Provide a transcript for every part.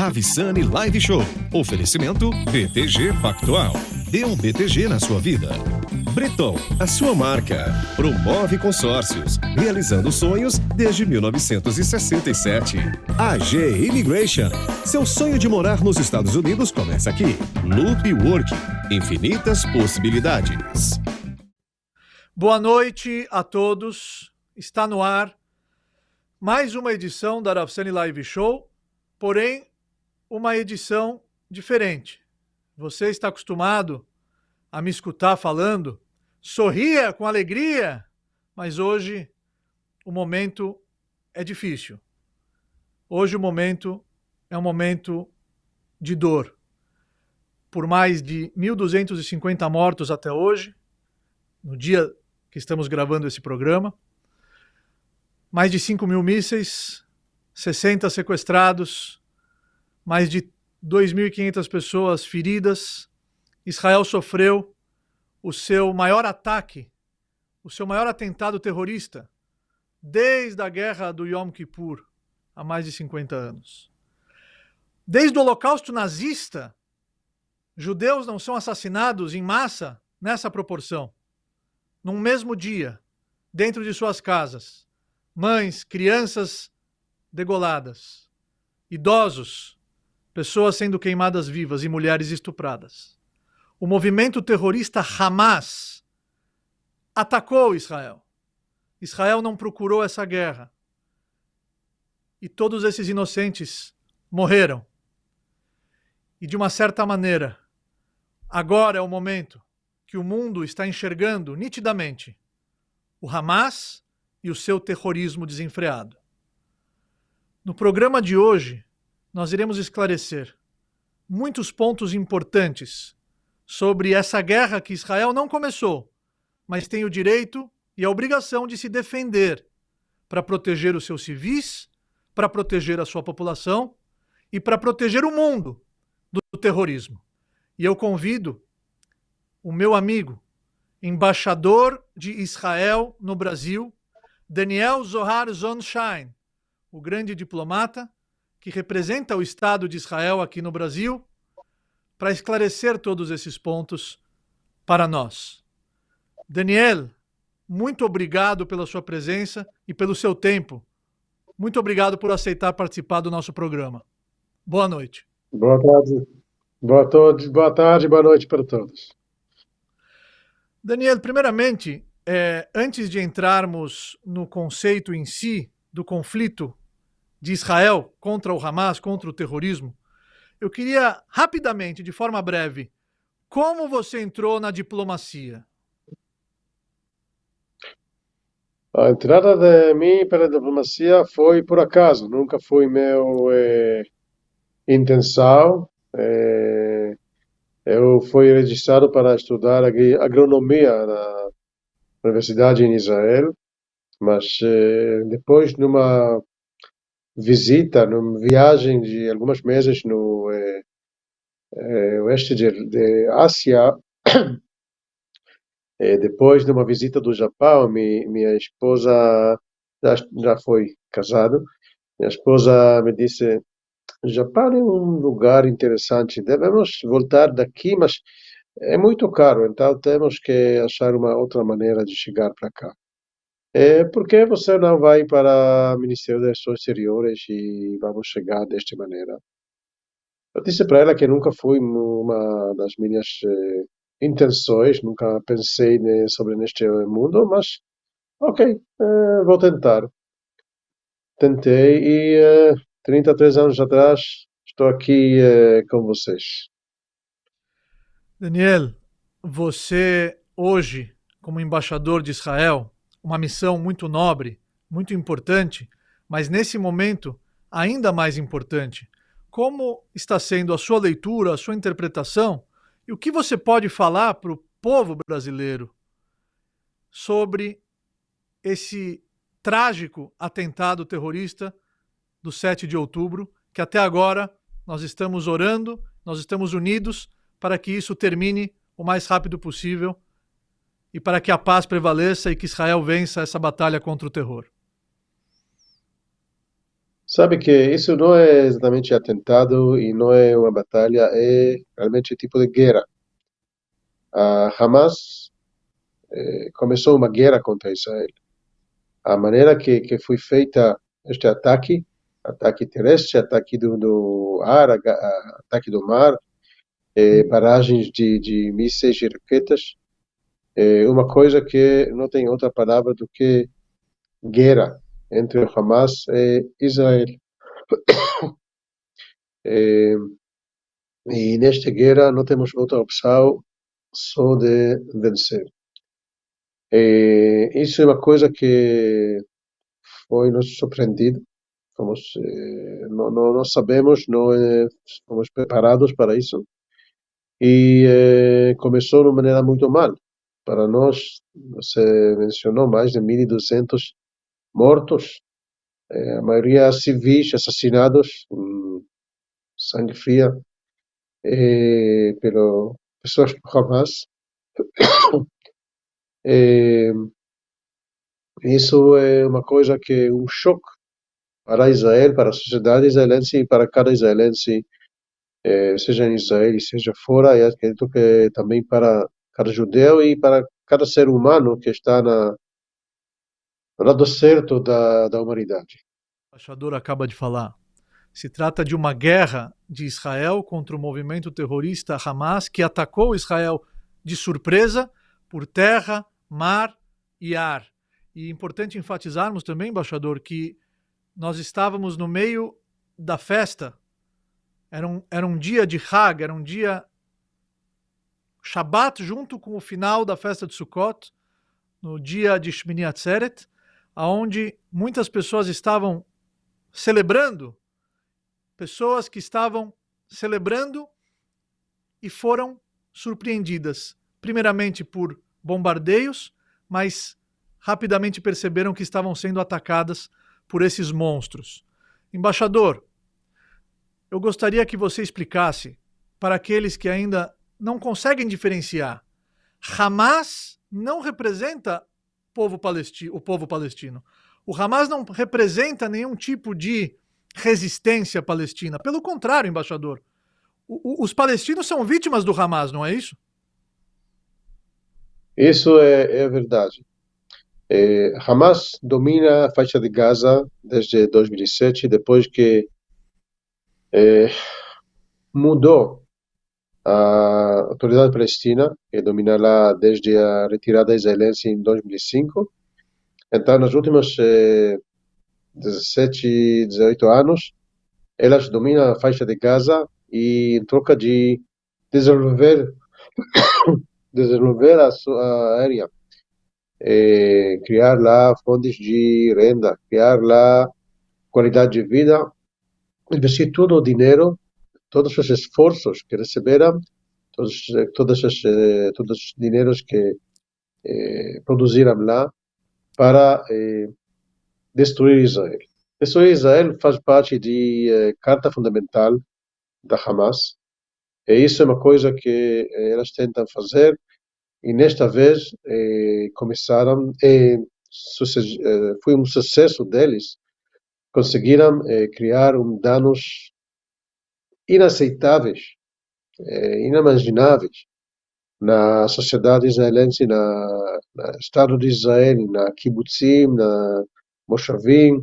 Ravissani Live Show. Oferecimento BTG Pactual. Dê um BTG na sua vida. Breton, a sua marca. Promove consórcios, realizando sonhos desde 1967. AG Immigration. Seu sonho de morar nos Estados Unidos começa aqui. Loop Work. Infinitas possibilidades. Boa noite a todos. Está no ar mais uma edição da Ravissani Live Show, porém uma edição diferente. Você está acostumado a me escutar falando, sorria com alegria, mas hoje o momento é difícil. Hoje o momento é um momento de dor. Por mais de 1.250 mortos até hoje, no dia que estamos gravando esse programa, mais de 5.000 mísseis, 60 sequestrados, mais de 2.500 pessoas feridas. Israel sofreu o seu maior ataque, o seu maior atentado terrorista, desde a guerra do Yom Kippur, há mais de 50 anos. Desde o Holocausto nazista, judeus não são assassinados em massa nessa proporção. Num mesmo dia, dentro de suas casas, mães, crianças degoladas, idosos, pessoas sendo queimadas vivas e mulheres estupradas. O movimento terrorista Hamas atacou Israel. Israel não procurou essa guerra. E todos esses inocentes morreram. E de uma certa maneira, agora é o momento que o mundo está enxergando nitidamente o Hamas e o seu terrorismo desenfreado. No programa de hoje, nós iremos esclarecer muitos pontos importantes sobre essa guerra que Israel não começou, mas tem o direito e a obrigação de se defender para proteger os seus civis, para proteger a sua população e para proteger o mundo do terrorismo. E eu convido o meu amigo, embaixador de Israel no Brasil, Daniel Zohar Zonshine, o grande diplomata que representa o Estado de Israel aqui no Brasil, para esclarecer todos esses pontos para nós. Daniel, muito obrigado pela sua presença e pelo seu tempo. Muito obrigado por aceitar participar do nosso programa. Boa noite. Boa tarde. Boa tarde, boa noite para todos. Daniel, primeiramente, antes de entrarmos no conceito em si do conflito de Israel contra o Hamas, contra o terrorismo, eu queria rapidamente, de forma breve, como você entrou na diplomacia? A entrada de mim para a diplomacia foi por acaso, nunca foi meu intenção. Eu fui registrado para estudar agronomia na universidade em Israel, mas depois numa viagem de alguns meses no oeste de Ásia, depois de uma visita do Japão, minha esposa já foi casada, minha esposa me disse: o Japão é um lugar interessante, devemos voltar daqui, mas é muito caro, então temos que achar uma outra maneira de chegar para cá. Por que você não vai para o Ministério das Relações Exteriores e vamos chegar desta maneira? Eu disse para ela que nunca foi uma das minhas intenções, nunca pensei sobre neste mundo, mas ok, vou tentar. Tentei e 33 anos atrás estou aqui com vocês. Daniel, você hoje, como embaixador de Israel, uma missão muito nobre, muito importante, mas nesse momento ainda mais importante. Como está sendo a sua leitura, a sua interpretação e o que você pode falar para o povo brasileiro sobre esse trágico atentado terrorista do 7 de outubro, que até agora nós estamos orando, nós estamos unidos para que isso termine o mais rápido possível e para que a paz prevaleça e que Israel vença essa batalha contra o terror. Sabe que isso não é exatamente atentado e não é uma batalha, é realmente tipo de guerra. A Hamas começou uma guerra contra Israel. A maneira que foi feita este ataque terrestre, ataque do ar, ataque do mar, barragens de mísseis e raquetas, é uma coisa que não tem outra palavra do que guerra entre o Hamas e Israel. É, e nesta guerra não temos outra opção só de vencer. Isso é uma coisa que foi nos surpreendido. Não sabemos, não fomos preparados para isso. E começou de uma maneira muito mal. Para nós, você mencionou mais de 1.200 mortos, a maioria civis assassinados, sangue fria, pelo pessoas do Hamas. Eh, Isso é uma coisa que é um choque para Israel, para a sociedade israelense e para cada israelense, seja em Israel e seja fora, e acredito que também para cada judeu e para cada ser humano que está no lado certo da humanidade. O embaixador acaba de falar. Se trata de uma guerra de Israel contra o movimento terrorista Hamas, que atacou Israel de surpresa por terra, mar e ar. E é importante enfatizarmos também, embaixador, que nós estávamos no meio da festa. Era um dia de Hag, era um dia Shabat junto com o final da festa de Sukkot, no dia de Shmini Atzeret, onde muitas pessoas estavam celebrando, pessoas que estavam celebrando e foram surpreendidas, primeiramente por bombardeios, mas rapidamente perceberam que estavam sendo atacadas por esses monstros. Embaixador, eu gostaria que você explicasse para aqueles que ainda não conseguem diferenciar. Hamas não representa o povo palestino. O Hamas não representa nenhum tipo de resistência palestina. Pelo contrário, embaixador, os palestinos são vítimas do Hamas, não é isso? Isso é verdade. Hamas domina a faixa de Gaza desde 2007, depois que mudou a autoridade palestina, que domina lá desde a retirada israelense em 2005. Então, nos últimos 17, 18 anos, elas dominam a faixa de Gaza e em troca de desenvolver, desenvolver a sua área, criar lá fontes de renda, criar lá qualidade de vida, investir todo o dinheiro, todos os esforços que receberam, todos os dinheiros que produziram lá para destruir Israel. Destruir Israel faz parte de carta fundamental da Hamas, e isso é uma coisa que elas tentam fazer, e nesta vez começaram, foi um sucesso deles, conseguiram criar danos inaceitáveis, inimagináveis na sociedade israelense, no Estado de Israel, na kibbutzim, na moshavim,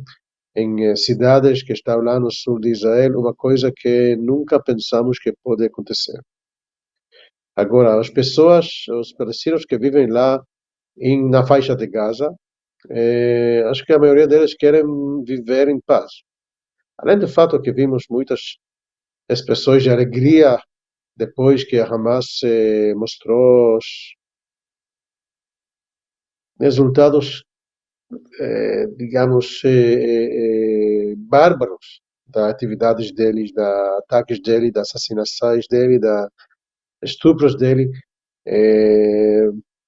em cidades que estão lá no sul de Israel, uma coisa que nunca pensamos que pode acontecer. Agora, as pessoas, os palestinos que vivem lá na faixa de Gaza, acho que a maioria deles querem viver em paz. Além do fato que vimos muitas expressões de alegria depois que a Hamas mostrou os resultados, digamos, bárbaros das atividades deles, dos ataques dele, das assassinações dele, dos estupros dele.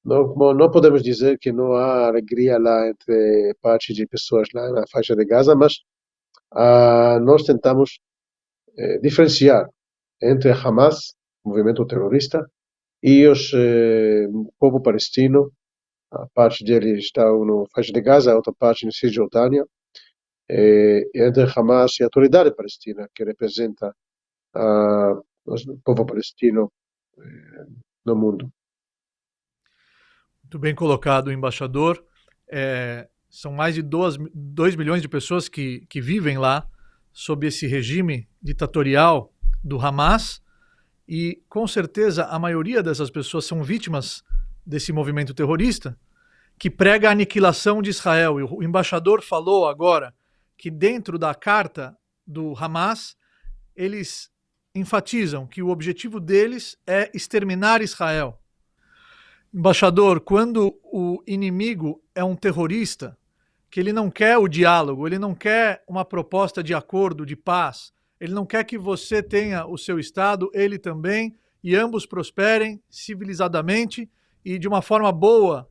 Não podemos dizer que não há alegria lá entre parte de pessoas lá na faixa de Gaza, mas nós tentamos diferenciar entre Hamas, movimento terrorista, e o povo palestino. A parte dele está na faixa de Gaza, a outra parte na Cisjordânia. entre Hamas e a autoridade palestina, que representa o povo palestino no mundo. Muito bem colocado, embaixador. São mais de 2 milhões de pessoas que vivem lá sob esse regime ditatorial do Hamas e, com certeza, a maioria dessas pessoas são vítimas desse movimento terrorista que prega a aniquilação de Israel. E o embaixador falou agora que dentro da carta do Hamas, eles enfatizam que o objetivo deles é exterminar Israel. Embaixador, quando o inimigo é um terrorista, que ele não quer o diálogo, ele não quer uma proposta de acordo, de paz, ele não quer que você tenha o seu Estado, ele também, e ambos prosperem civilizadamente e de uma forma boa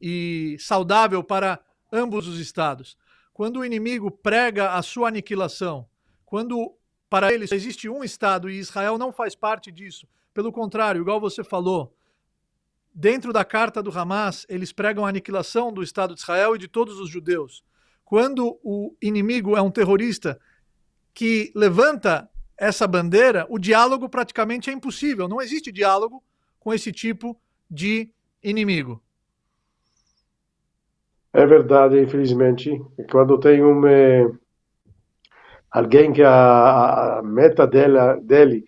e saudável para ambos os Estados. Quando o inimigo prega a sua aniquilação, quando para ele existe um Estado e Israel não faz parte disso, pelo contrário, igual você falou, dentro da carta do Hamas, eles pregam a aniquilação do Estado de Israel e de todos os judeus. Quando o inimigo é um terrorista que levanta essa bandeira, o diálogo praticamente é impossível. Não existe diálogo com esse tipo de inimigo. É verdade, infelizmente. Quando tem alguém que a meta dele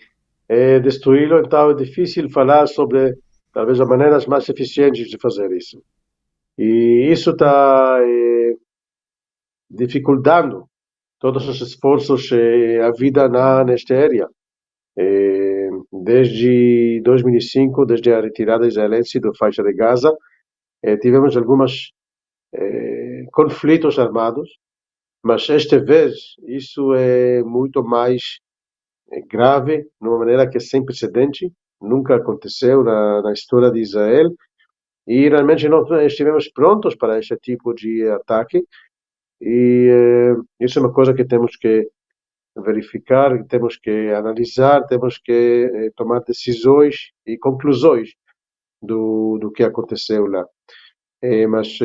é destruí-lo, então é difícil falar sobre talvez as maneiras mais eficientes de fazer isso. E isso está dificultando todos os esforços a vida nesta área. Desde 2005, desde a retirada israelense da faixa de Gaza, tivemos alguns conflitos armados, mas esta vez isso é muito mais grave, de uma maneira que é sem precedente, nunca aconteceu na história de Israel, e realmente não estivemos prontos para esse tipo de ataque, e isso é uma coisa que temos que verificar, temos que analisar, temos que tomar decisões e conclusões do que aconteceu lá. Mas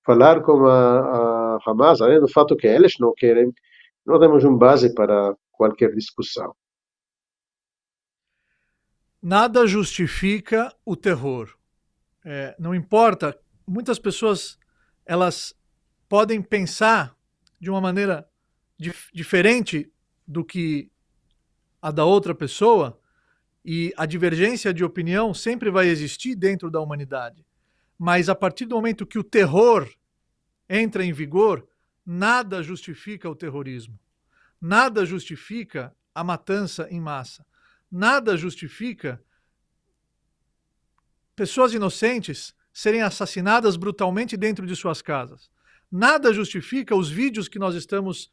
falar com a Hamas, além do fato que eles não querem, não temos uma base para qualquer discussão. Nada justifica o terror. Não importa, muitas pessoas elas podem pensar de uma maneira diferente do que a da outra pessoa, e a divergência de opinião sempre vai existir dentro da humanidade. Mas a partir do momento que o terror entra em vigor, nada justifica o terrorismo. Nada justifica a matança em massa. Nada justifica pessoas inocentes serem assassinadas brutalmente dentro de suas casas. Nada justifica os vídeos que nós estamos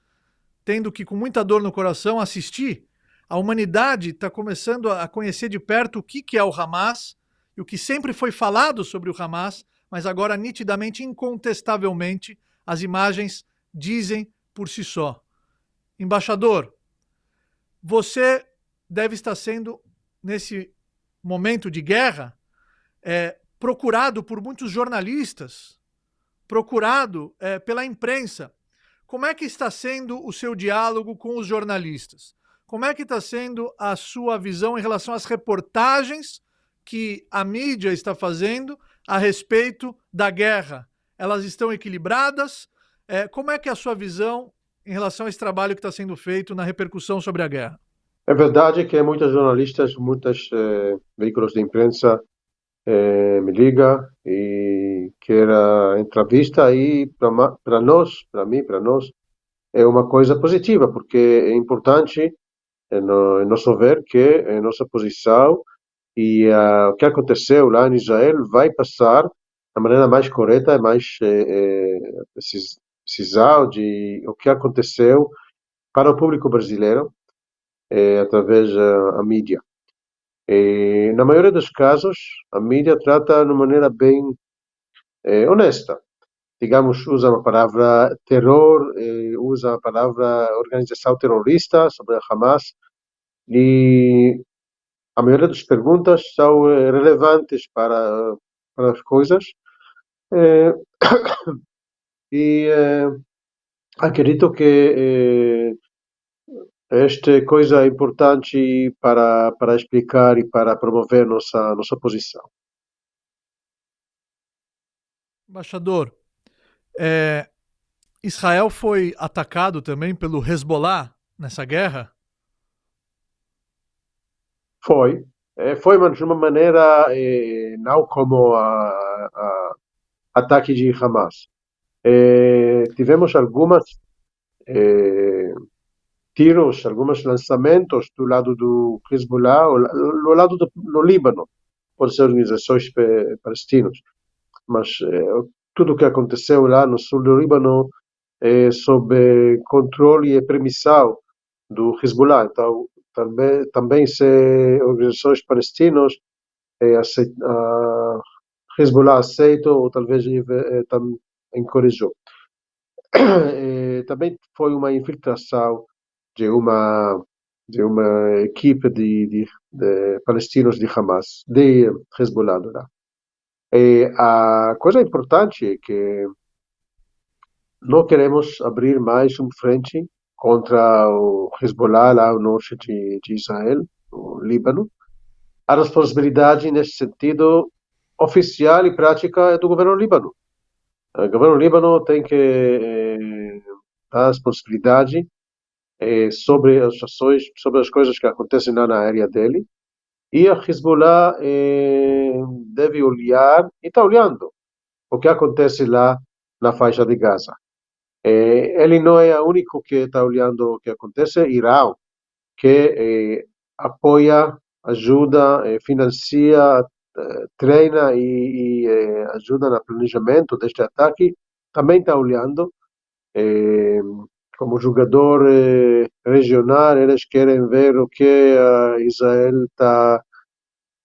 tendo que, com muita dor no coração, assistir. A humanidade está começando a conhecer de perto o que é o Hamas e o que sempre foi falado sobre o Hamas, mas agora nitidamente, incontestavelmente, as imagens dizem por si só. Embaixador, você deve estar sendo, nesse momento de guerra, procurado por muitos jornalistas, procurado pela imprensa. Como é que está sendo o seu diálogo com os jornalistas? Como é que está sendo a sua visão em relação às reportagens que a mídia está fazendo a respeito da guerra? Elas estão equilibradas? Como é que é a sua visão em relação a esse trabalho que está sendo feito na repercussão sobre a guerra? É verdade que muitos jornalistas, muitos veículos de imprensa me ligam e querem entrevista, e para nós, para mim, para nós, é uma coisa positiva, porque é importante nosso ver que a nossa posição e o que aconteceu lá em Israel vai passar da maneira mais correta e mais precisal de o que aconteceu para o público brasileiro através da mídia. Na maioria dos casos, a mídia trata de uma maneira bem honesta. Digamos, usa a palavra terror, usa a palavra organização terrorista sobre a Hamas, e a maioria das perguntas são relevantes para as coisas, e acredito que esta é coisa importante para explicar e para promover nossa posição. Embaixador, Israel foi atacado também pelo Hezbollah nessa guerra? Foi, mas de uma maneira não como ataque de Hamas. Tivemos algumas tiros, alguns lançamentos do lado do Hezbollah, do lado do Líbano, por ser organizações palestinas. Mas tudo o que aconteceu lá no sul do Líbano é sob controle e permissão do Hezbollah. Então, também se organizações palestinas Hezbollah aceita ou talvez encorajou. Também foi uma infiltração de uma equipe de palestinos de Hamas, de Hezbollah lá. A coisa importante é que não queremos abrir mais frente contra o Hezbollah lá no norte de Israel, no Líbano. A responsabilidade nesse sentido oficial e prática é do governo líbano. O governo líbano tem que dar responsabilidade sobre as ações, sobre as coisas que acontecem lá na área dele. E a Hezbollah deve olhar, e está olhando, o que acontece lá na faixa de Gaza. Ele não é o único que está olhando o que acontece. Irã, que apoia, ajuda, financia, treina e ajuda no planejamento deste ataque, também está olhando. Como jogador regional, eles querem ver o que Israel está,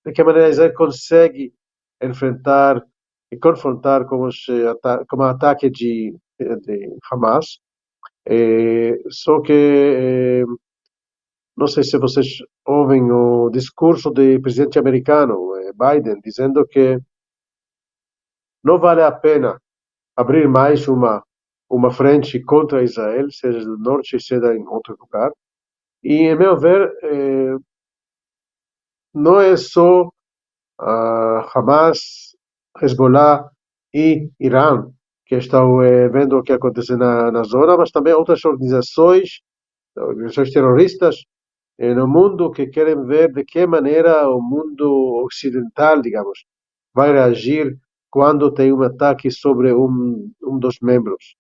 de que maneira Israel consegue enfrentar e confrontar com o ataque de Hamas. Só que não sei se vocês ouvem o discurso do presidente americano, Biden, dizendo que não vale a pena abrir mais uma frente contra Israel, seja do norte, seja em outro lugar. E, a meu ver, não é só Hamas, Hezbollah e Irã que estão vendo o que acontece na zona, mas também outras organizações terroristas no mundo que querem ver de que maneira o mundo ocidental, digamos, vai reagir quando tem um ataque sobre um dos membros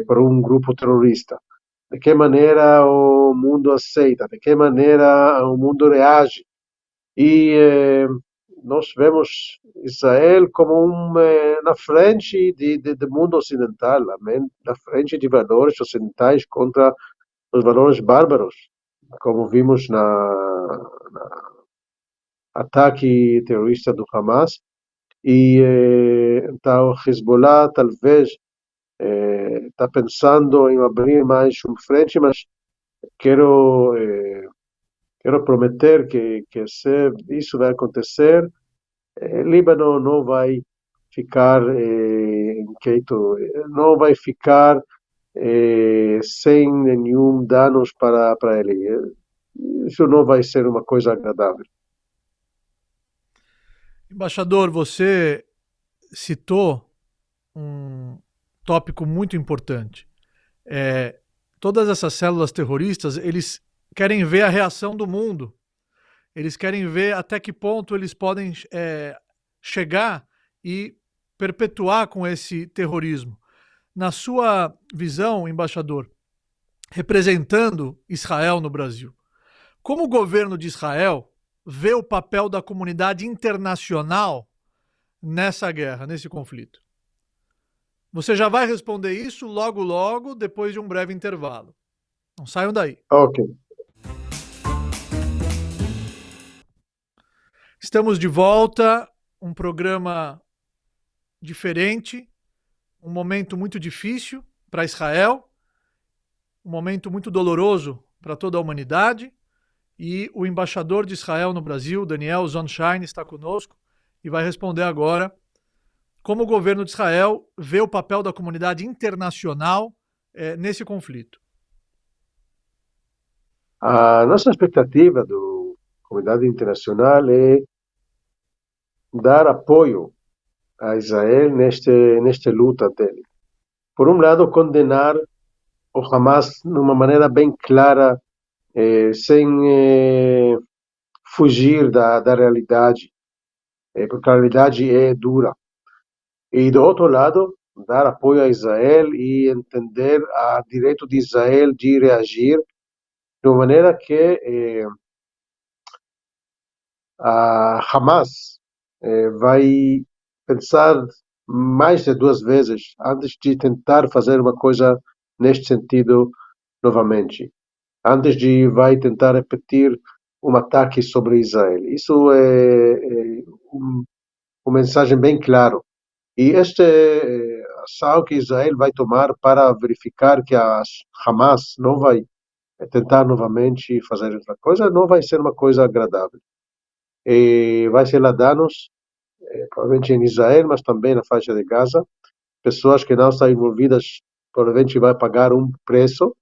por um grupo terrorista. De que maneira o mundo aceita, de que maneira o mundo reage. E nós vemos Israel como na frente do mundo ocidental, na frente de valores ocidentais contra os valores bárbaros, como vimos na ataque terrorista do Hamas. E então Hezbollah talvez está pensando em abrir mais frente, mas quero prometer que se isso vai acontecer, Líbano não vai ficar inquieto, não vai ficar sem nenhum danos para ele. Isso não vai ser uma coisa agradável. Embaixador, você citou um tópico muito importante. Todas essas células terroristas, eles querem ver a reação do mundo. Eles querem ver até que ponto eles podem chegar e perpetuar com esse terrorismo. Na sua visão, embaixador, representando Israel no Brasil, como o governo de Israel vê o papel da comunidade internacional nessa guerra, nesse conflito? Você já vai responder isso logo, depois de um breve intervalo. Não saiam daí. Ok. Estamos de volta, um programa diferente, um momento muito difícil para Israel, um momento muito doloroso para toda a humanidade, e o embaixador de Israel no Brasil, Daniel Zonshine, está conosco e vai responder agora como o governo de Israel vê o papel da comunidade internacional nesse conflito? A nossa expectativa da comunidade internacional é dar apoio a Israel nesta luta dele. Por um lado, condenar o Hamas de uma maneira bem clara, sem fugir da realidade, porque a realidade é dura. E do outro lado, dar apoio a Israel e entender o direito de Israel de reagir de uma maneira que a Hamas vai pensar mais de duas vezes antes de tentar fazer uma coisa neste sentido novamente, antes de vai tentar repetir um ataque sobre Israel. Isso é uma mensagem bem clara. E este ação que Israel vai tomar para verificar que a Hamas não vai tentar novamente fazer outra coisa, não vai ser uma coisa agradável. E vai ser lá danos, provavelmente em Israel, mas também na faixa de Gaza. Pessoas que não estão envolvidas provavelmente vai pagar um preço.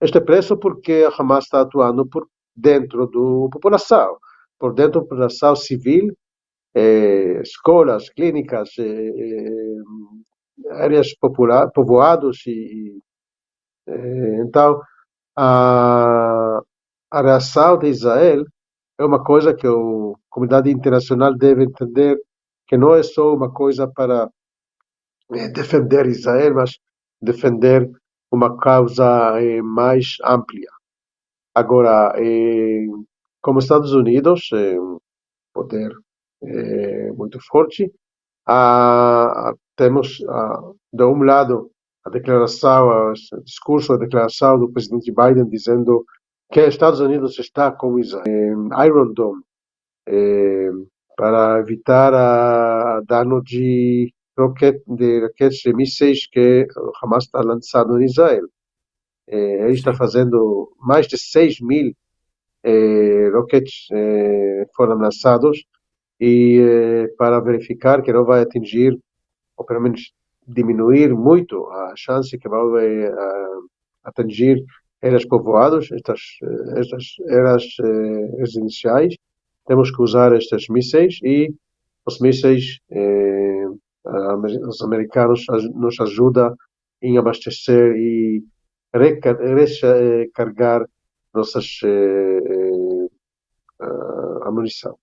Este preço porque a Hamas está atuando por dentro da população, por dentro da população civil, escolas, clínicas, áreas povoados então a reação de Israel é uma coisa que a comunidade internacional deve entender que não é só uma coisa para defender Israel, mas defender uma causa mais ampla. Agora, como Estados Unidos é um poder muito forte, temos, de um lado, a declaração, o discurso, a declaração do presidente Biden dizendo que Estados Unidos está com Israel, Iron Dome, para evitar dano de raquetes e mísseis que o Hamas está lançando em Israel. Ele está fazendo mais de 6.000 rockets foram lançados e para verificar que não vai atingir, ou pelo menos diminuir muito a chance que vai atingir áreas povoadas, estas áreas residenciais. Temos que usar estes mísseis e os mísseis, os americanos nos ajudam em abastecer e recarregar nossas a munição.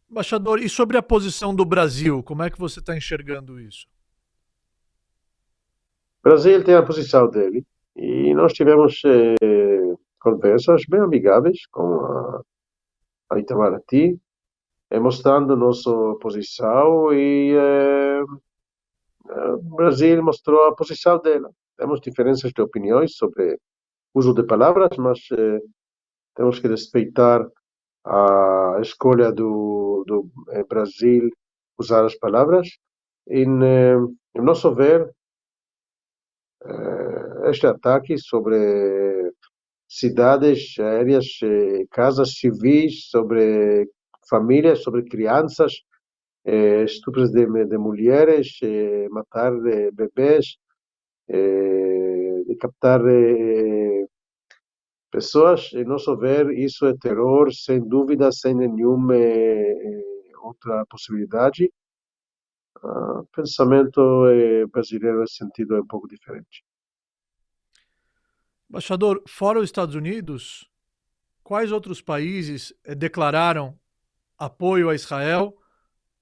Embaixador, e sobre a posição do Brasil, como é que você está enxergando isso? O Brasil tem a posição dele e nós tivemos conversas bem amigáveis com a Itamaraty, mostrando nossa posição e o Brasil mostrou a posição dela. Temos diferenças de opiniões sobre o uso de palavras, mas temos que respeitar a escolha do Brasil usar as palavras. Em nosso ver, este ataque sobre cidades aéreas, casas civis, sobre famílias, sobre crianças, estupros de mulheres, matar bebês, captar pessoas, em nosso ver, isso é terror, sem dúvida, sem nenhuma outra possibilidade. O pensamento brasileiro nesse sentido é um pouco diferente. Embaixador, fora os Estados Unidos, quais outros países declararam apoio a Israel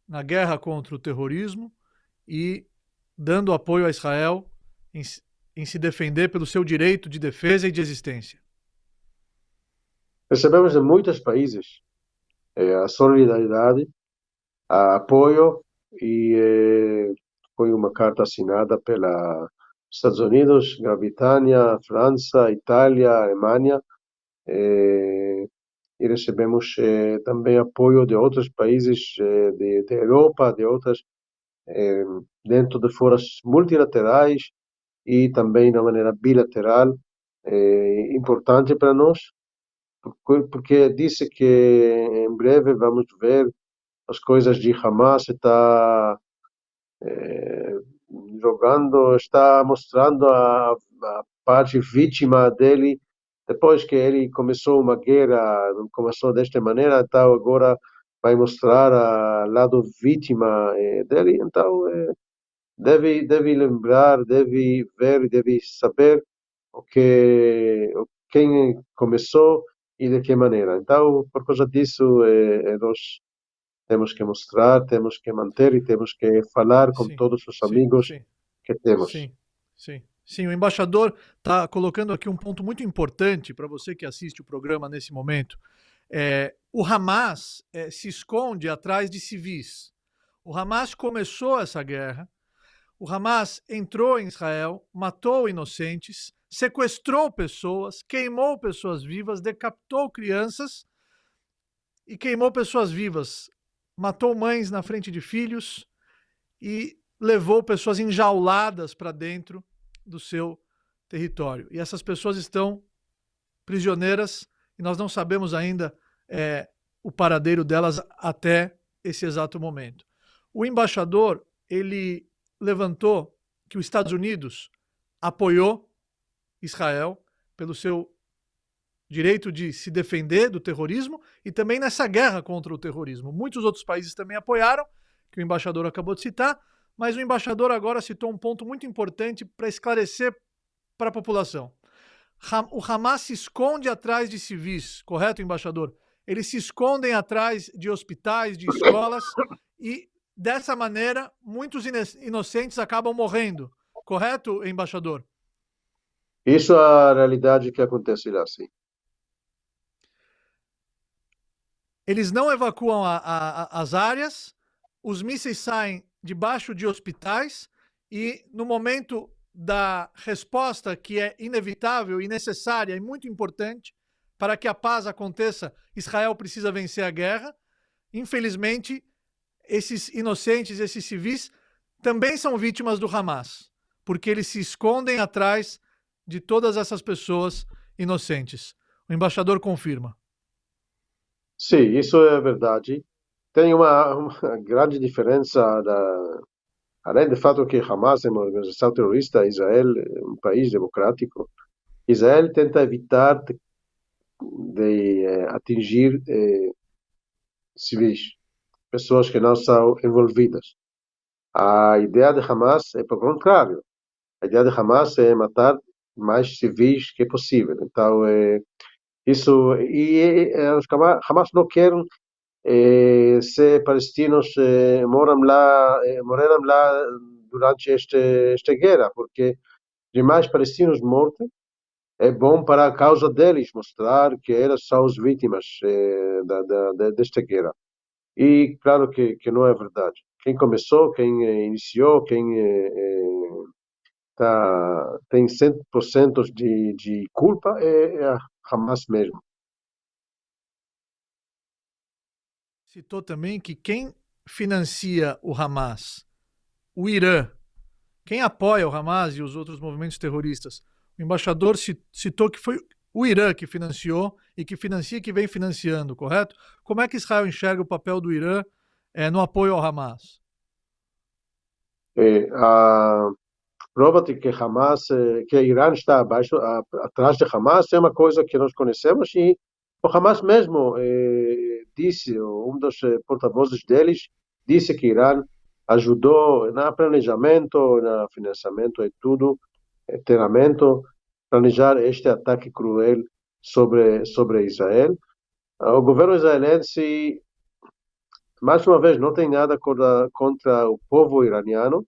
na guerra contra o terrorismo e dando apoio a Israel em se defender pelo seu direito de defesa e de existência? Recebemos de muitos países a solidariedade, a apoio e foi uma carta assinada pelos Estados Unidos, Grã-Bretanha, França, Itália, Alemanha, e recebemos também apoio de outros países de Europa, de outras, dentro de foros multilaterais e também de maneira bilateral, importante para nós, porque disse que em breve vamos ver as coisas de Hamas está jogando, está mostrando a parte vítima dele, depois que ele começou uma guerra, começou desta maneira, então agora vai mostrar a lado vítima dele, então deve lembrar, deve ver, deve saber quem começou e de que maneira. Então, por causa disso, nós temos que mostrar, temos que manter e temos que falar com Sim, todos os sim, amigos sim, que temos. sim, sim. Sim, o embaixador está colocando aqui um ponto muito importante para você que assiste o programa nesse momento. O Hamas se esconde atrás de civis. O Hamas começou essa guerra. O Hamas entrou em Israel, matou inocentes, sequestrou pessoas, queimou pessoas vivas, decapitou crianças e queimou pessoas vivas. Matou mães na frente de filhos e levou pessoas enjauladas para dentro do seu território. E essas pessoas estão prisioneiras e nós não sabemos ainda o paradeiro delas até esse exato momento. O embaixador, ele levantou que os Estados Unidos apoiou Israel pelo seu direito de se defender do terrorismo e também nessa guerra contra o terrorismo. Muitos outros países também apoiaram, que o embaixador acabou de citar, mas o embaixador agora citou um ponto muito importante para esclarecer para a população. O Hamas se esconde atrás de civis, correto, embaixador? Eles se escondem atrás de hospitais, de escolas e dessa maneira muitos inocentes acabam morrendo, correto, embaixador? Isso é a realidade que acontece lá, sim. Eles não evacuam as áreas, os mísseis saem debaixo de hospitais e no momento da resposta que é inevitável e necessária e muito importante para que a paz aconteça, Israel precisa vencer a guerra. Infelizmente, esses inocentes, esses civis, também são vítimas do Hamas, porque eles se escondem atrás de todas essas pessoas inocentes. O embaixador confirma. Sim, isso é verdade. Tem uma grande diferença, além do fato que Hamas é uma organização terrorista, Israel é um país democrático. Israel tenta evitar de atingir civis, pessoas que não são envolvidas. A ideia de Hamas é, pelo contrário, a ideia de Hamas é matar mais civis que possível. Então, isso, os Hamas não querem se palestinos moraram lá durante esta guerra, porque demais palestinos mortos é bom para a causa deles, mostrar que elas são as vítimas desta guerra. E claro que não é verdade. Quem começou, quem iniciou, quem tem 100% de culpa é a Hamas mesmo. Citou também que quem financia o Hamas, o Irã, quem apoia o Hamas e os outros movimentos terroristas, o embaixador citou que foi o Irã que financiou e que financia e que vem financiando, correto? Como é que Israel enxerga o papel do Irã no apoio ao Hamas? A prova de que Hamas, que Irã está atrás de Hamas é uma coisa que nós conhecemos e o Hamas mesmo disse, um dos porta-vozes deles disse que Irã ajudou no planejamento, no financiamento e tudo, treinamento, planejar este ataque cruel sobre Israel. O governo israelense, mais uma vez, não tem nada contra o povo iraniano,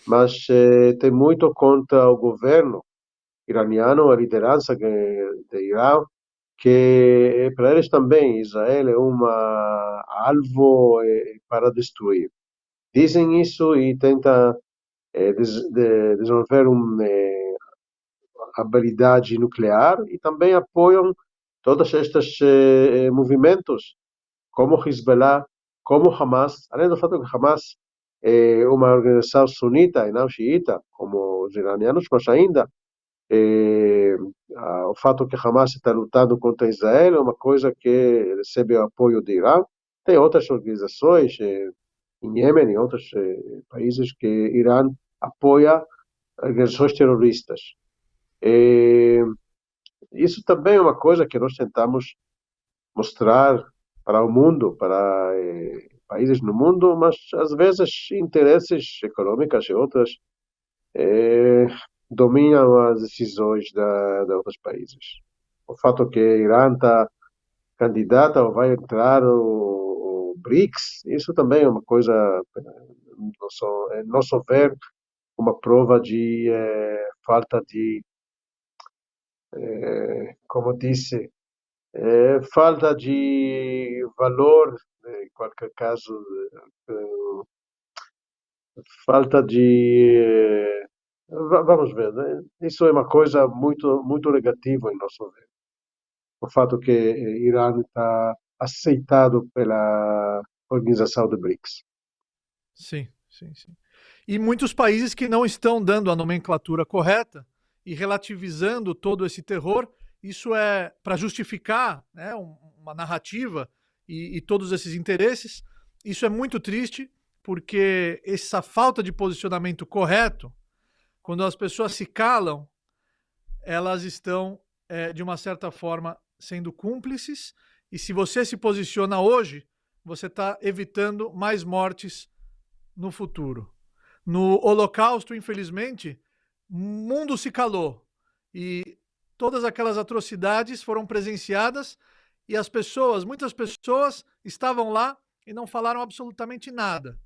mas tem muito contra o governo iraniano, a liderança de Irã, que para eles também Israel é alvo para destruir. Dizem isso e tentam desenvolver uma habilidade nuclear e também apoiam todos estes movimentos, como Hezbollah, como Hamas, além do fato que Hamas é uma organização sunita e não xiita, como os iranianos, mas ainda o fato que Hamas está lutando contra Israel é uma coisa que recebe o apoio de Irã. Tem outras organizações em Iêmen e outros países que Irã apoia organizações terroristas. Isso também é uma coisa que nós tentamos mostrar para o mundo, para países no mundo, mas às vezes interesses econômicos e outras dominam as decisões de outros países. O fato que a Irã está candidata ou vai entrar o BRICS, isso também é uma coisa, nosso ver, uma prova de falta de, como disse, falta de valor, em qualquer caso, falta de. Vamos ver, né? Isso é uma coisa muito, muito negativa em nosso ver. O fato que Irã está aceitado pela organização do BRICS. Sim, sim, sim. E muitos países que não estão dando a nomenclatura correta e relativizando todo esse terror, isso é para justificar, né, uma narrativa e todos esses interesses. Isso é muito triste, porque essa falta de posicionamento correto, quando as pessoas se calam, elas estão, de uma certa forma, sendo cúmplices. E se você se posiciona hoje, você está evitando mais mortes no futuro. No Holocausto, infelizmente, o mundo se calou e todas aquelas atrocidades foram presenciadas e as pessoas, muitas pessoas, estavam lá e não falaram absolutamente nada.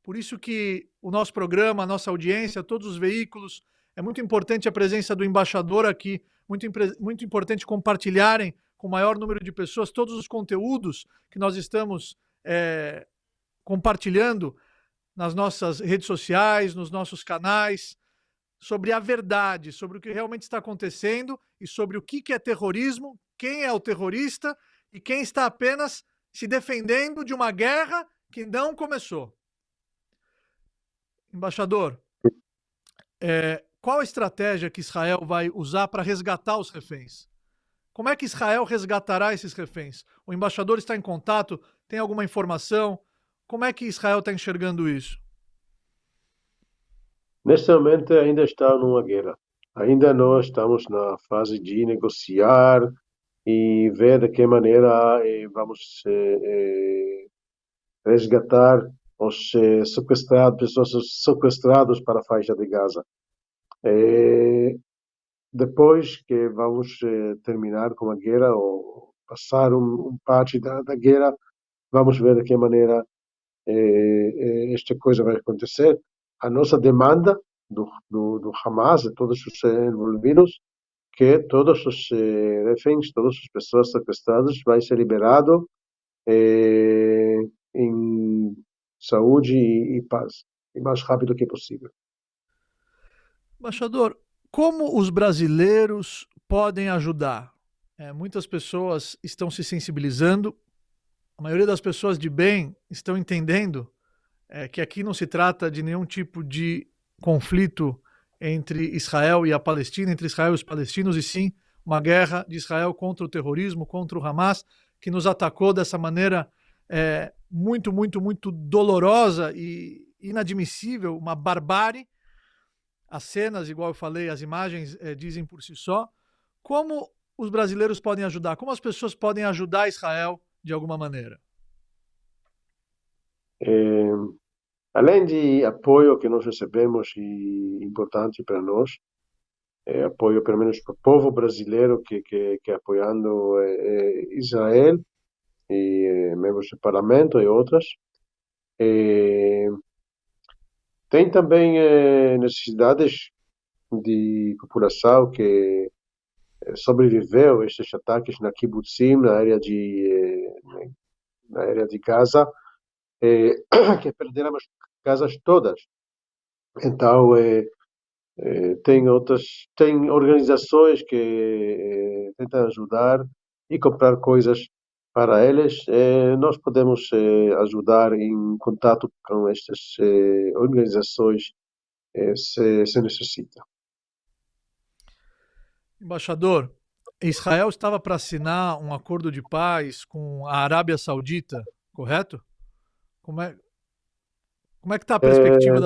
Por isso que o nosso programa, a nossa audiência, todos os veículos, é muito importante a presença do embaixador aqui, muito importante compartilharem com o maior número de pessoas todos os conteúdos que nós estamos compartilhando nas nossas redes sociais, nos nossos canais, sobre a verdade, sobre o que realmente está acontecendo e sobre o que é terrorismo, quem é o terrorista e quem está apenas se defendendo de uma guerra que não começou. Embaixador, qual a estratégia que Israel vai usar para resgatar os reféns? Como é que Israel resgatará esses reféns? O embaixador está em contato? Tem alguma informação? Como é que Israel está enxergando isso? Neste momento ainda está numa guerra. Ainda não estamos na fase de negociar e ver de que maneira vamos resgatar os pessoas sequestradas para a faixa de Gaza. Depois que vamos terminar com a guerra ou passar um parte da guerra, vamos ver de que maneira esta coisa vai acontecer. A nossa demanda do Hamas, de todos os envolvidos, que todos os reféns, todas as pessoas sequestradas vai ser liberado em saúde e paz, o mais rápido que possível. Embaixador, como os brasileiros podem ajudar? Muitas pessoas estão se sensibilizando, a maioria das pessoas de bem estão entendendo que aqui não se trata de nenhum tipo de conflito entre Israel e a Palestina, entre Israel e os palestinos, e sim uma guerra de Israel contra o terrorismo, contra o Hamas, que nos atacou dessa maneira muito, muito, muito dolorosa e inadmissível, uma barbárie. As cenas, igual eu falei, as imagens dizem por si só. Como os brasileiros podem ajudar? Como as pessoas podem ajudar Israel de alguma maneira? Além de apoio que nós recebemos e importante para nós, apoio pelo menos para o povo brasileiro que apoiando Israel e membros do parlamento e outras. Tem também necessidades de população que sobreviveu a estes ataques na kibbutzim, na área de Gaza, que perderam as casas todas. Então, tem organizações que tentam ajudar e comprar coisas para eles. Nós podemos ajudar em contato com estas organizações se necessita. Embaixador, Israel estava para assinar um acordo de paz com a Arábia Saudita, correto? Como é que está a perspectiva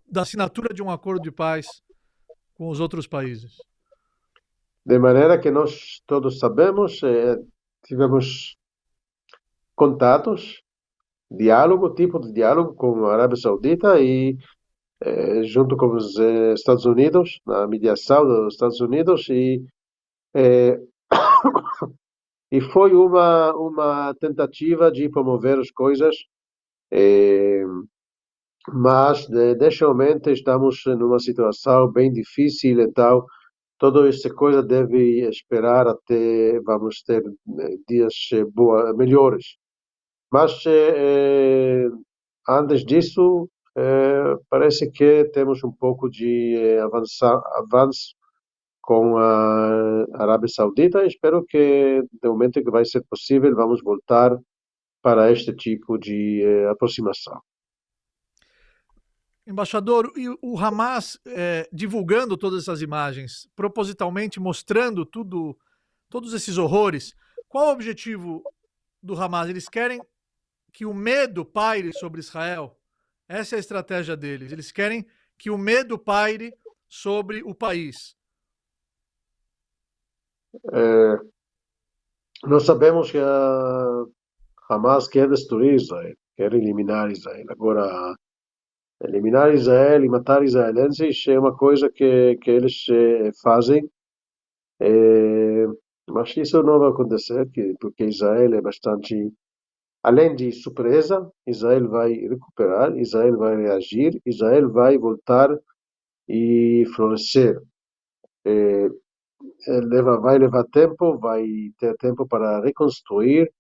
da assinatura de um acordo de paz com os outros países? De maneira que nós todos sabemos, tivemos contatos, diálogo, tipo de diálogo com a Arábia Saudita e junto com os Estados Unidos, na mediação dos Estados Unidos, eh, e foi uma tentativa de promover as coisas, eh, mas neste momento estamos numa situação bem difícil, então toda essa coisa deve esperar até vamos ter dias melhores. Mas antes disso, parece que temos um pouco de avanço com a Arábia Saudita. Espero que, no momento que vai ser possível, vamos voltar para este tipo de aproximação. Embaixador, e o Hamas divulgando todas essas imagens, propositalmente mostrando todos esses horrores, qual o objetivo do Hamas? Eles querem que o medo paire sobre Israel? Essa é a estratégia deles. Eles querem que o medo paire sobre o país. Nós sabemos que a Hamas quer destruir Israel, quer eliminar Israel. Agora, eliminar Israel e matar israelenses é uma coisa que eles fazem, mas isso não vai acontecer, porque Israel é bastante. Além de surpresa, Israel vai recuperar, Israel vai reagir, Israel vai voltar e florescer. Vai levar tempo, vai ter tempo para reconstruir,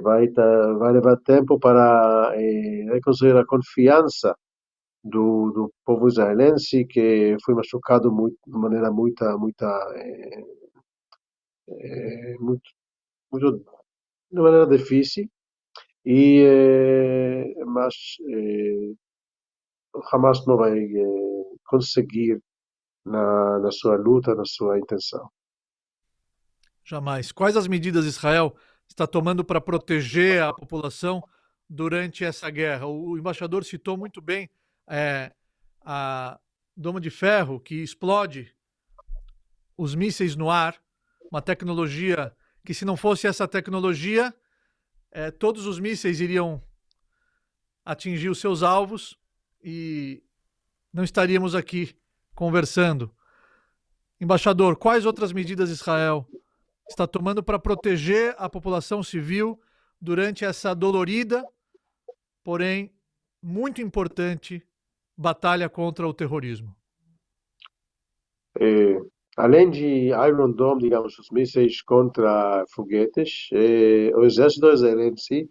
vai levar tempo para reconstruir a confiança do povo israelense, que foi machucado de maneira muito, de maneira difícil. Mas Hamas não vai conseguir na sua luta, na sua intenção. Jamais. Quais as medidas Israel está tomando para proteger a população durante essa guerra? O embaixador citou muito bem a Doma de Ferro, que explode os mísseis no ar, uma tecnologia que, se não fosse essa tecnologia, todos os mísseis iriam atingir os seus alvos e não estaríamos aqui conversando. Embaixador, quais outras medidas Israel está tomando para proteger a população civil durante essa dolorida, porém muito importante, batalha contra o terrorismo? Além de Iron Dome, digamos, os mísseis contra foguetes, o exército israelense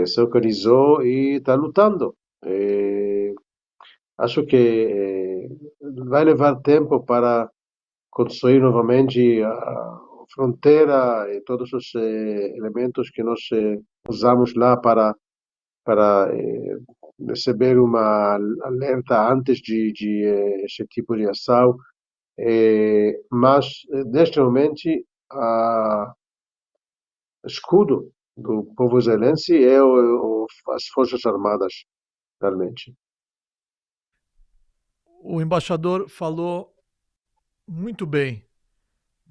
se organizou e está lutando. Acho que vai levar tempo para construir novamente a fronteira e todos os elementos que nós usamos lá para receber uma alerta antes de esse tipo de ação. Mas, neste momento, o escudo do povo israelense é as Forças Armadas, realmente. O embaixador falou muito bem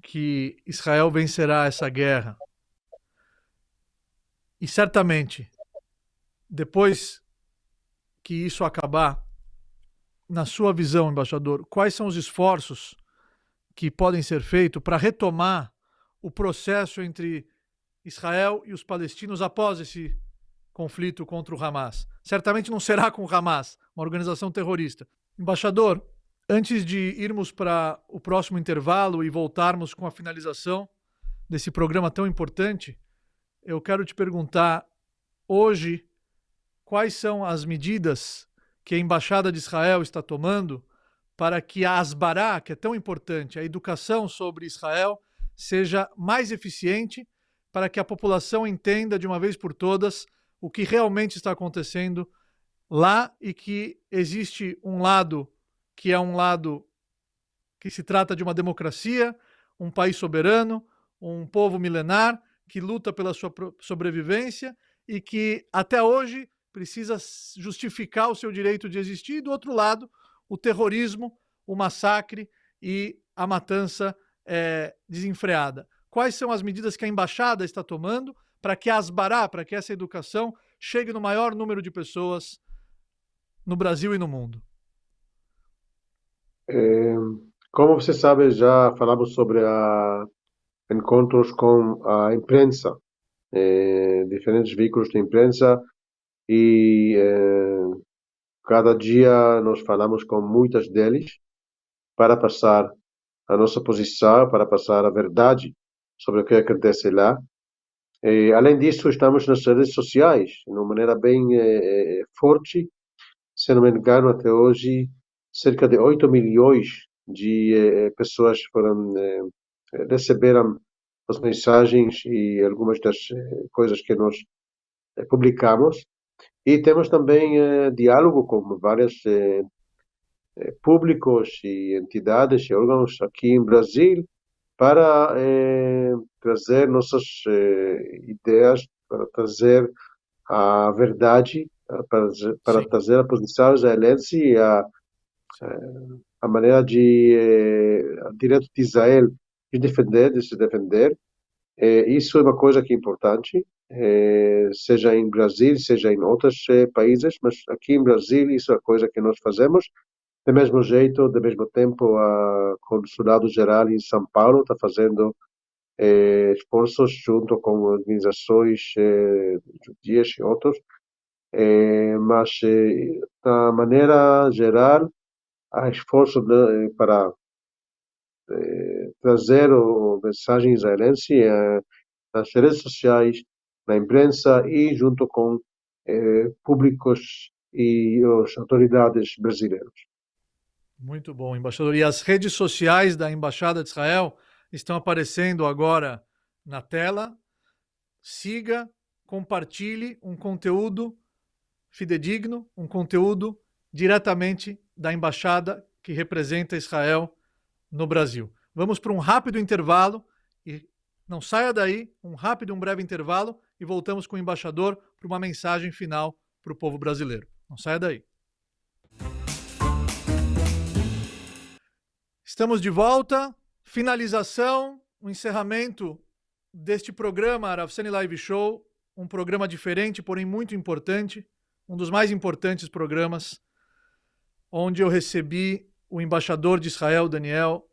que Israel vencerá essa guerra. E certamente, depois que isso acabar, na sua visão, embaixador, quais são os esforços que podem ser feitos para retomar o processo entre Israel e os palestinos após esse conflito contra o Hamas? Certamente não será com o Hamas, uma organização terrorista. Embaixador, antes de irmos para o próximo intervalo e voltarmos com a finalização desse programa tão importante, eu quero te perguntar hoje quais são as medidas que a Embaixada de Israel está tomando para que a Asbará, que é tão importante, a educação sobre Israel, seja mais eficiente, para que a população entenda de uma vez por todas o que realmente está acontecendo lá e que existe um lado que é um lado que se trata de uma democracia, um país soberano, um povo milenar que luta pela sua sobrevivência e que até hoje precisa justificar o seu direito de existir, e do outro lado, o terrorismo, o massacre e a matança desenfreada. Quais são as medidas que a embaixada está tomando para que a Asbará, para que essa educação chegue no maior número de pessoas no Brasil e no mundo? Como você sabe, já falamos sobre encontros com a imprensa, diferentes veículos de imprensa, e cada dia nós falamos com muitas deles para passar a nossa posição, para passar a verdade sobre o que acontece lá. Além disso, estamos nas redes sociais, de uma maneira bem forte. Se não me engano, até hoje, cerca de 8 milhões de pessoas receberam as mensagens e algumas das coisas que nós publicamos. E temos também diálogo com vários públicos e entidades e órgãos aqui em Brasil para trazer nossas ideias, para trazer a verdade, para trazer a posição israelense e a maneira o direito de Israel de se defender. Isso é uma coisa que é importante, seja em Brasil, seja em outros países, mas aqui em Brasil isso é a coisa que nós fazemos. Do mesmo jeito, do mesmo tempo, a Consulado Geral em São Paulo está fazendo esforços junto com organizações judias e outros, mas da maneira geral, há esforço para trazer a mensagem israelense nas redes sociais, na imprensa e junto com públicos e as autoridades brasileiras. Muito bom, embaixador. E as redes sociais da Embaixada de Israel estão aparecendo agora na tela. Siga, compartilhe um conteúdo fidedigno, um conteúdo diretamente da Embaixada que representa Israel no Brasil. Vamos para um rápido intervalo e não saia daí, um breve intervalo, e voltamos com o embaixador para uma mensagem final para o povo brasileiro. Não saia daí. Estamos de volta, finalização, o encerramento deste programa Rav Seni Live Show, um programa diferente, porém muito importante, um dos mais importantes programas, onde eu recebi o embaixador de Israel, Daniel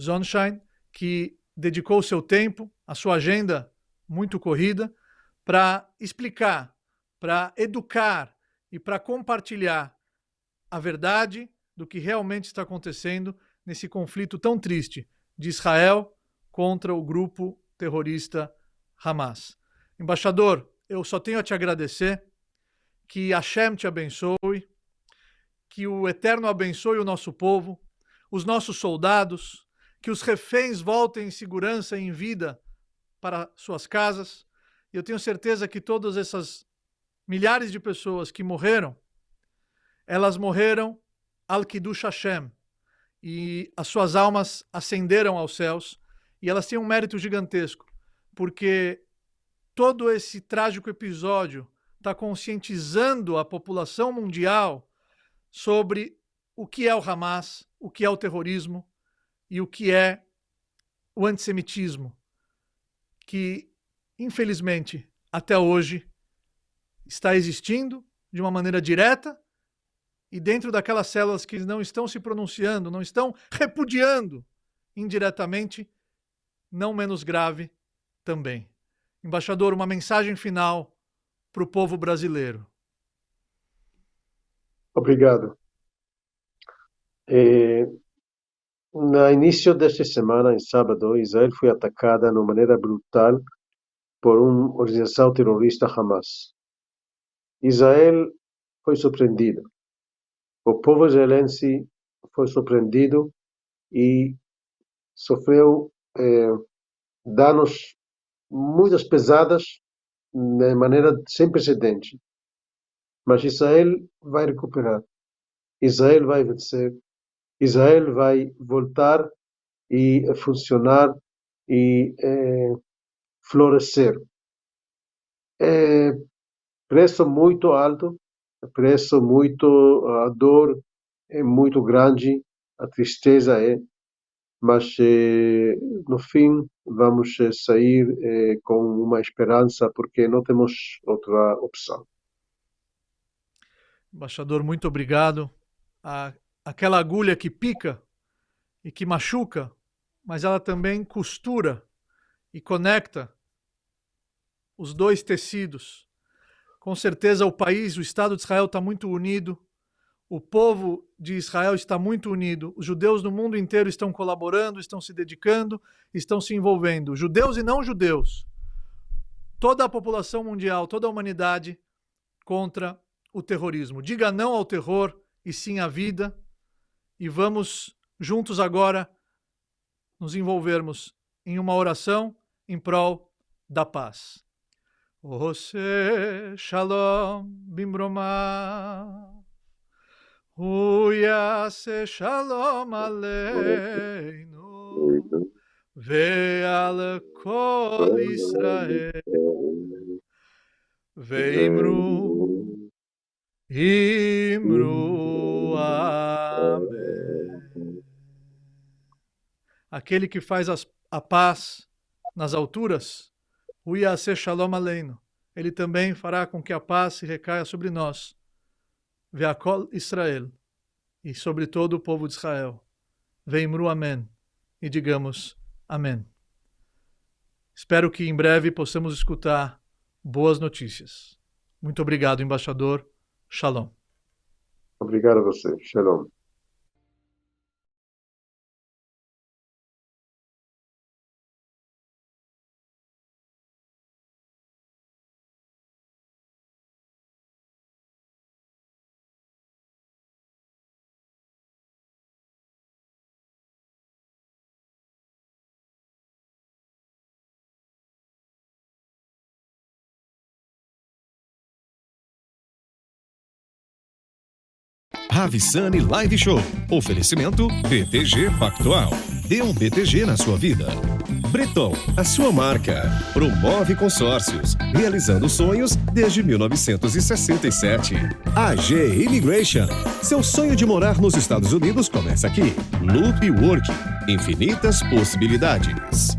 Zonshine, que dedicou seu tempo, a sua agenda muito corrida, para explicar, para educar e para compartilhar a verdade do que realmente está acontecendo nesse conflito tão triste de Israel contra o grupo terrorista Hamas. Embaixador, eu só tenho a te agradecer, que Hashem te abençoe, que o Eterno abençoe o nosso povo, os nossos soldados, que os reféns voltem em segurança e em vida para suas casas. E eu tenho certeza que todas essas milhares de pessoas que morreram, elas morreram al Kiddush Hashem, e as suas almas ascenderam aos céus, e elas têm um mérito gigantesco, porque todo esse trágico episódio está conscientizando a população mundial sobre o que é o Hamas, o que é o terrorismo e o que é o antissemitismo, que, infelizmente, até hoje está existindo de uma maneira direta, e dentro daquelas células que não estão se pronunciando, não estão repudiando indiretamente, não menos grave também. Embaixador, uma mensagem final para o povo brasileiro. Obrigado. No início desta semana, em sábado, Israel foi atacada de maneira brutal por uma organização terrorista Hamas. Israel foi surpreendido. O povo israelense foi surpreendido e sofreu danos muito pesadas de maneira sem precedente. Mas Israel vai recuperar. Israel vai vencer. Israel vai voltar e funcionar e florescer. Preço muito alto preço muito, a dor é muito grande, a tristeza é, mas no fim vamos sair com uma esperança porque não temos outra opção. Embaixador, muito obrigado. Aquela agulha que pica e que machuca, mas ela também costura e conecta os dois tecidos. Com certeza o país, o Estado de Israel está muito unido, o povo de Israel está muito unido, os judeus no mundo inteiro estão colaborando, estão se dedicando, estão se envolvendo, judeus e não judeus, toda a população mundial, toda a humanidade contra o terrorismo. Diga não ao terror e sim à vida, e vamos juntos agora nos envolvermos em uma oração em prol da paz. Ose shalom bimbroma, hu yaseh shalom aleinu, ve'al kol Israel, ve'imru amém. Aquele que faz a paz nas alturas, o Yaseh Shalom Aleinu, ele também fará com que a paz se recaia sobre nós, Ve'akol Israel, e sobre todo o povo de Israel. Ve'imru amém, e digamos amém. Espero que em breve possamos escutar boas notícias. Muito obrigado, embaixador. Shalom. Obrigado a você. Shalom. Ravissani Live Show. Oferecimento BTG Pactual. Dê um BTG na sua vida. Bretol, a sua marca. Promove consórcios. Realizando sonhos desde 1967. AG Immigration. Seu sonho de morar nos Estados Unidos começa aqui. Loop Work. Infinitas possibilidades.